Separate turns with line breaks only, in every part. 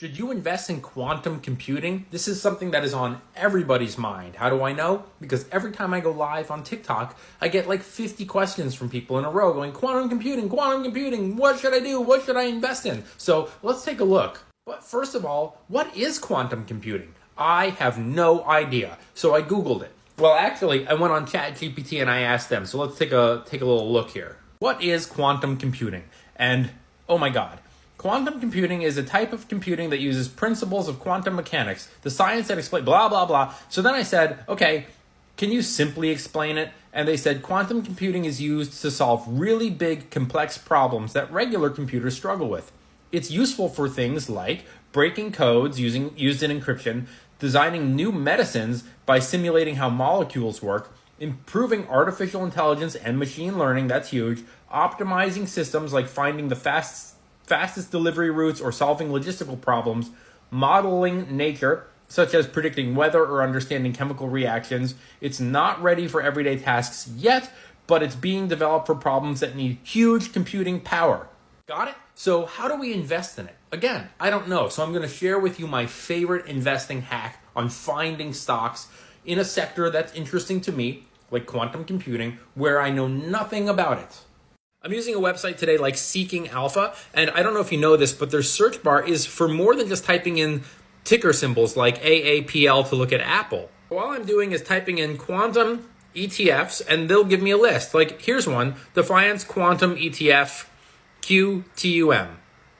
Should you invest in quantum computing? This is something that is on everybody's mind. How do I know? Because every time I go live on TikTok, I get like 50 questions from people in a row going, quantum computing, what should I do? What should I invest in? So let's take a look. But first of all, what is quantum computing? I have no idea. So I Googled it. Well, actually, I went on ChatGPT and I asked them. So let's take a little look here. What is quantum computing? And oh my God. Quantum computing is a type of computing that uses principles of quantum mechanics, the science that explains blah, blah, blah. So then I said, okay, can you simply explain it? And they said quantum computing is used to solve really big, complex problems that regular computers struggle with. It's useful for things like breaking codes used in encryption, designing new medicines by simulating how molecules work, improving artificial intelligence and machine learning, that's huge, optimizing systems like finding the fastest delivery routes or solving logistical problems, modeling nature, such as predicting weather or understanding chemical reactions. It's not ready for everyday tasks yet, but it's being developed for problems that need huge computing power. Got it? So how do we invest in it? Again, I don't know. So I'm going to share with you my favorite investing hack on finding stocks in a sector that's interesting to me, like quantum computing, where I know nothing about it. I'm using a website today like Seeking Alpha, and I don't know if you know this, but their search bar is for more than just typing in ticker symbols like AAPL to look at Apple. All I'm doing is typing in quantum ETFs, and they'll give me a list. Like, here's one, Defiance Quantum ETF QTUM.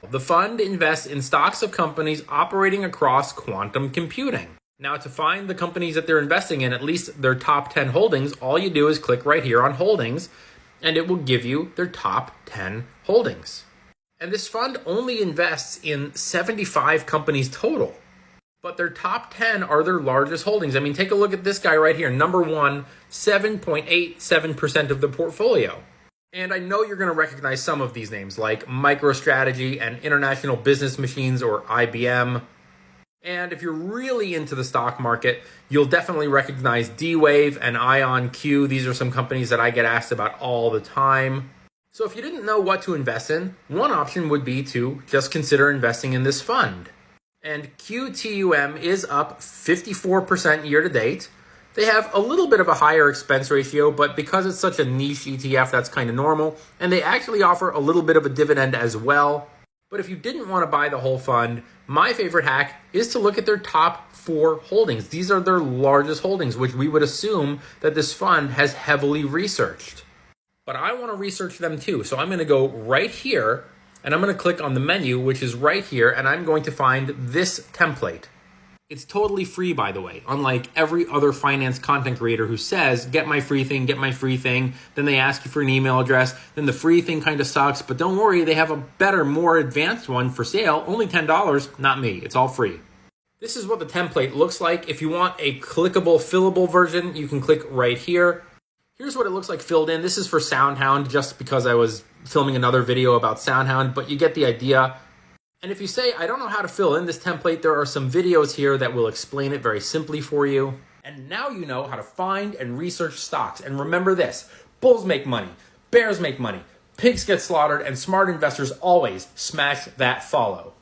The fund invests in stocks of companies operating across quantum computing. Now, to find the companies that they're investing in, at least their top 10 holdings, all you do is click right here on holdings, and it will give you their top 10 holdings. And this fund only invests in 75 companies total, but their top 10 are their largest holdings. I mean, take a look at this guy right here. Number one, 7.87% of the portfolio. And I know you're going to recognize some of these names like MicroStrategy and International Business Machines, or IBM. And if you're really into the stock market, you'll definitely recognize D-Wave and IonQ. These are some companies that I get asked about all the time. So if you didn't know what to invest in, one option would be to just consider investing in this fund. And QTUM is up 54% year to date. They have a little bit of a higher expense ratio, but because it's such a niche ETF, that's kind of normal. And they actually offer a little bit of a dividend as well. But if you didn't want to buy the whole fund, my favorite hack is to look at their top 4 holdings. These are their largest holdings, which we would assume that this fund has heavily researched. But I want to research them too. So I'm going to go right here and I'm going to click on the menu, which is right here, and I'm going to find this template. It's totally free, by the way, unlike every other finance content creator who says, get my free thing, then they ask you for an email address, then the free thing kind of sucks, but don't worry, they have a better, more advanced one for sale, only $10, not me, it's all free. This is what the template looks like. If you want a clickable, fillable version, you can click right here. Here's what it looks like filled in. This is for SoundHound, just because I was filming another video about SoundHound, but you get the idea. And if you say, I don't know how to fill in this template, there are some videos here that will explain it very simply for you. And now you know how to find and research stocks. And remember this, bulls make money, bears make money, pigs get slaughtered, and smart investors always smash that follow.